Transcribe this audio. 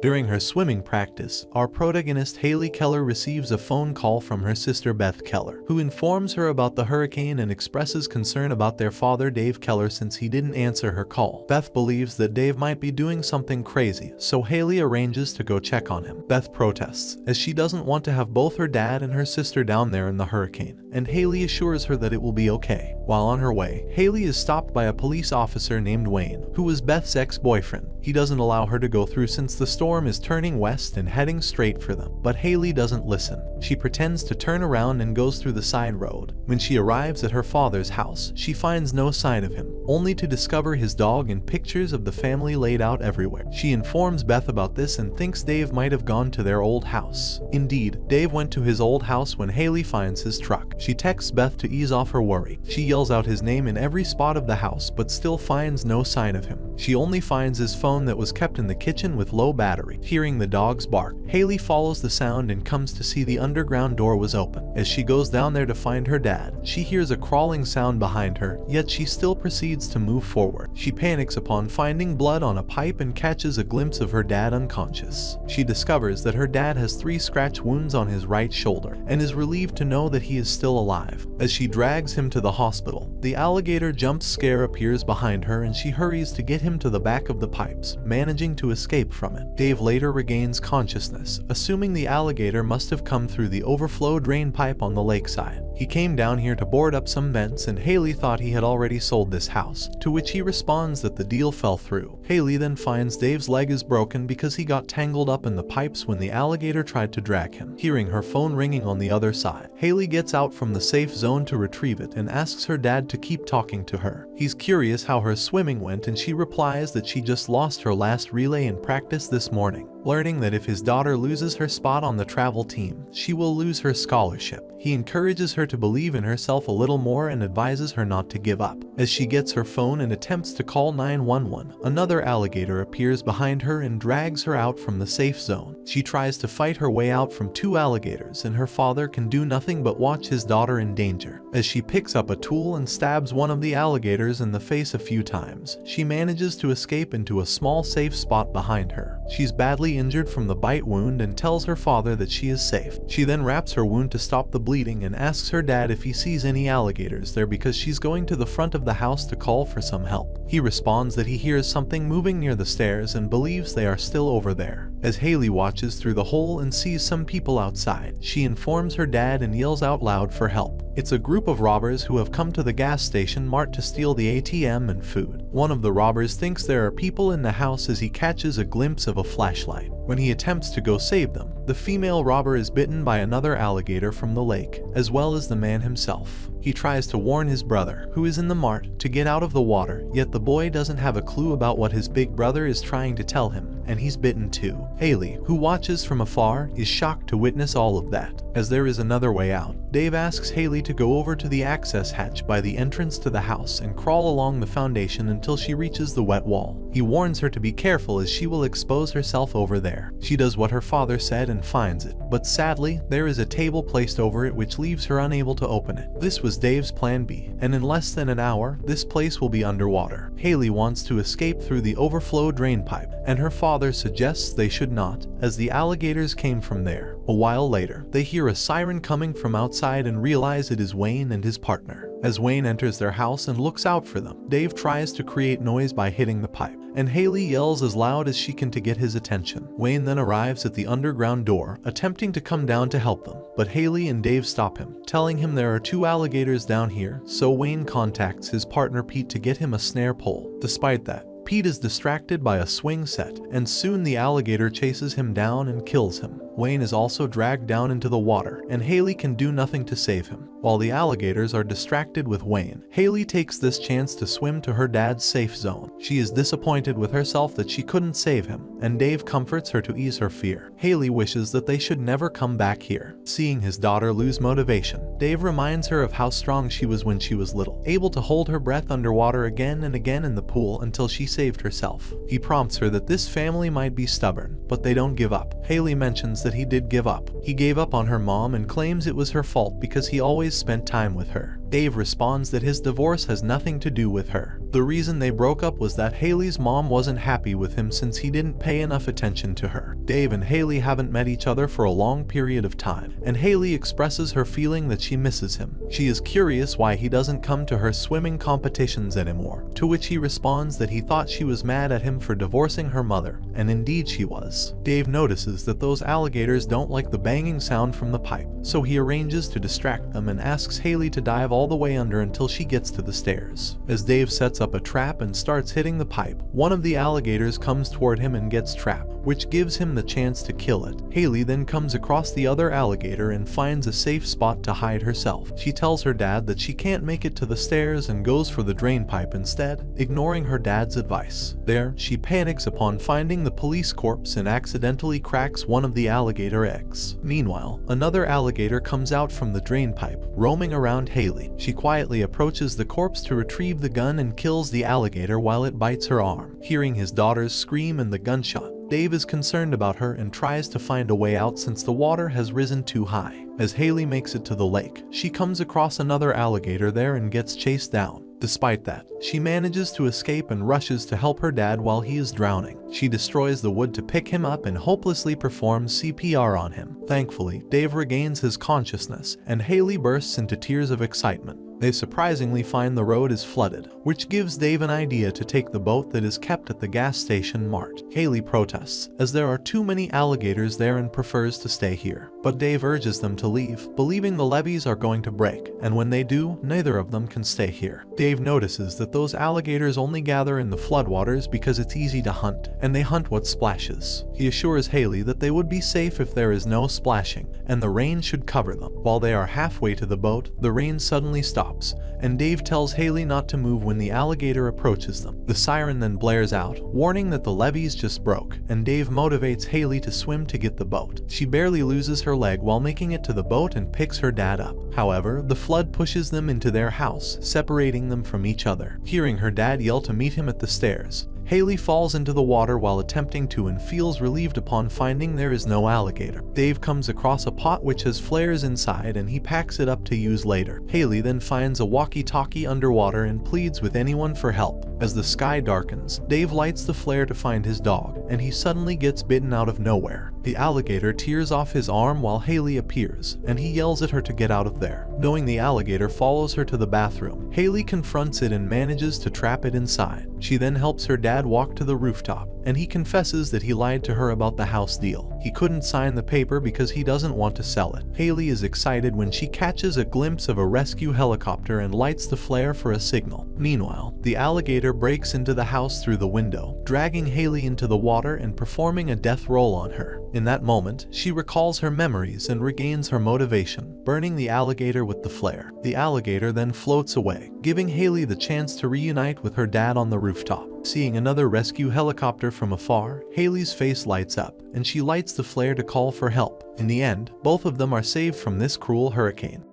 During her swimming practice, our protagonist Haley Keller receives a phone call from her sister Beth Keller, who informs her about the hurricane and expresses concern about their father Dave Keller since he didn't answer her call. Beth believes that Dave might be doing something crazy, so Haley arranges to go check on him. Beth protests, as she doesn't want to have both her dad and her sister down there in the hurricane, and Haley assures her that it will be okay. While on her way, Haley is stopped by a police officer named Wayne, who was Beth's ex-boyfriend. He doesn't allow her to go through since the storm is turning west and heading straight for them, but Haley doesn't listen. She pretends to turn around and goes through the side road. When she arrives at her father's house, she finds no sign of him, only to discover his dog and pictures of the family laid out everywhere. She informs Beth about this and thinks Dave might have gone to their old house. Indeed, Dave went to his old house when Haley finds his truck. She texts Beth to ease off her worry. She yells out his name in every spot of the house but still finds no sign of him. She only finds his phone that was kept in the kitchen with low battery. Hearing the dog's bark, Haley follows the sound and comes to see the underground door was open. As she goes down there to find her dad, she hears a crawling sound behind her, yet she still proceeds to move forward. She panics upon finding blood on a pipe and catches a glimpse of her dad unconscious. She discovers that her dad has 3 scratch wounds on his right shoulder and is relieved to know that he is still alive. As she drags him to the hospital, the alligator jump scare appears behind her and she hurries to get him to the back of the pipes, managing to escape from it. Dave later regains consciousness, assuming the alligator must have come through the overflow drain pipe on the lakeside. He came down here to board up some vents and Haley thought he had already sold this house, to which he responds that the deal fell through. Haley then finds Dave's leg is broken because he got tangled up in the pipes when the alligator tried to drag him. Hearing her phone ringing on the other side, Haley gets out from the safe zone to retrieve it and asks her dad to keep talking to her. He's curious how her swimming went and she replies that she just lost her last relay in practice this morning. Learning that if his daughter loses her spot on the travel team, she will lose her scholarship. He encourages her to believe in herself a little more and advises her not to give up. As she gets her phone and attempts to call 911, another alligator appears behind her and drags her out from the safe zone. She tries to fight her way out from 2 alligators and her father can do nothing but watch his daughter in danger. As she picks up a tool and stabs one of the alligators in the face a few times, she manages to escape into a small safe spot behind her. She's badly injured from the bite wound and tells her father that she is safe. She then wraps her wound to stop the bleeding and asks her dad if he sees any alligators there because she's going to the front of the house to call for some help. He responds that he hears something moving near the stairs and believes they are still over there. As Haley watches through the hole and sees some people outside, she informs her dad and yells out loud for help. It's a group of robbers who have come to the gas station mart to steal the ATM and food. One of the robbers thinks there are people in the house as he catches a glimpse of a flashlight. When he attempts to go save them, the female robber is bitten by another alligator from the lake, as well as the man himself. He tries to warn his brother, who is in the mart, to get out of the water, yet the boy doesn't have a clue about what his big brother is trying to tell him, and he's bitten too. Haley, who watches from afar, is shocked to witness all of that. As there is another way out, Dave asks Haley to go over to the access hatch by the entrance to the house and crawl along the foundation until she reaches the wet wall. He warns her to be careful as she will expose herself over there. She does what her father said and finds it, but sadly, there is a table placed over it which leaves her unable to open it. This was Dave's plan B, and in less than an hour, this place will be underwater. Haley wants to escape through the overflow drain pipe, and her father suggests they should not, as the alligators came from there. A while later, they hear a siren coming from outside and realize it is Wayne and his partner. As Wayne enters their house and looks out for them, Dave tries to create noise by hitting the pipe, and Haley yells as loud as she can to get his attention. Wayne then arrives at the underground door, attempting to come down to help them, but Haley and Dave stop him, telling him there are 2 alligators down here, so Wayne contacts his partner Pete to get him a snare pole. Despite that, Pete is distracted by a swing set, and soon the alligator chases him down and kills him. Wayne is also dragged down into the water, and Haley can do nothing to save him. While the alligators are distracted with Wayne, Haley takes this chance to swim to her dad's safe zone. She is disappointed with herself that she couldn't save him, and Dave comforts her to ease her fear. Haley wishes that they should never come back here. Seeing his daughter lose motivation, Dave reminds her of how strong she was when she was little, able to hold her breath underwater again and again in the pool until she saved herself. He prompts her that this family might be stubborn, but they don't give up. Haley mentions that he did give up. He gave up on her mom and claims it was her fault because he always spent time with her. Dave responds that his divorce has nothing to do with her. The reason they broke up was that Haley's mom wasn't happy with him since he didn't pay enough attention to her. Dave and Haley haven't met each other for a long period of time, and Haley expresses her feeling that she misses him. She is curious why he doesn't come to her swimming competitions anymore, to which he responds that he thought she was mad at him for divorcing her mother, and indeed she was. Dave notices that those alligators don't like the banging sound from the pipe, so he arranges to distract them and asks Haley to dive all the way under until she gets to the stairs. As Dave sets up a trap and starts hitting the pipe, one of the alligators comes toward him and gets trapped, which gives him the chance to kill it. Haley then comes across the other alligator and finds a safe spot to hide herself. She tells her dad that she can't make it to the stairs and goes for the drain pipe instead, ignoring her dad's advice. There, she panics upon finding the police corpse and accidentally cracks one of the alligator eggs. Meanwhile, another alligator comes out from the drain pipe, roaming around Haley. She quietly approaches the corpse to retrieve the gun and kills the alligator while it bites her arm. Hearing his daughter's scream and the gunshot, Dave is concerned about her and tries to find a way out since the water has risen too high. As Haley makes it to the lake, she comes across another alligator there and gets chased down. Despite that, she manages to escape and rushes to help her dad while he is drowning. She destroys the wood to pick him up and hopelessly performs CPR on him. Thankfully, Dave regains his consciousness, and Haley bursts into tears of excitement. They surprisingly find the road is flooded, which gives Dave an idea to take the boat that is kept at the gas station Mart. Haley protests, as there are too many alligators there and prefers to stay here. But Dave urges them to leave, believing the levees are going to break, and when they do, neither of them can stay here. Dave notices that those alligators only gather in the floodwaters because it's easy to hunt, and they hunt what splashes. He assures Haley that they would be safe if there is no splashing, and the rain should cover them. While they are halfway to the boat, the rain suddenly stops, and Dave tells Haley not to move when the alligator approaches them. The siren then blares out, warning that the levees just broke, and Dave motivates Haley to swim to get the boat. She barely loses her leg while making it to the boat and picks her dad up. However, the flood pushes them into their house, separating them from each other. Hearing her dad yell to meet him at the stairs, Haley falls into the water while attempting to and feels relieved upon finding there is no alligator. Dave comes across a pot which has flares inside and he packs it up to use later. Haley then finds a walkie-talkie underwater and pleads with anyone for help. As the sky darkens, Dave lights the flare to find his dog, and he suddenly gets bitten out of nowhere. The alligator tears off his arm while Haley appears, and he yells at her to get out of there. Knowing the alligator follows her to the bathroom, Haley confronts it and manages to trap it inside. She then helps her dad walk to the rooftop, and he confesses that he lied to her about the house deal. He couldn't sign the paper because he doesn't want to sell it. Haley is excited when she catches a glimpse of a rescue helicopter and lights the flare for a signal. Meanwhile, the alligator breaks into the house through the window, dragging Haley into the water and performing a death roll on her. In that moment, she recalls her memories and regains her motivation, burning the alligator with the flare. The alligator then floats away, giving Haley the chance to reunite with her dad on the rooftop. Seeing another rescue helicopter from afar, Haley's face lights up, and she lights the flare to call for help. In the end, both of them are saved from this cruel hurricane.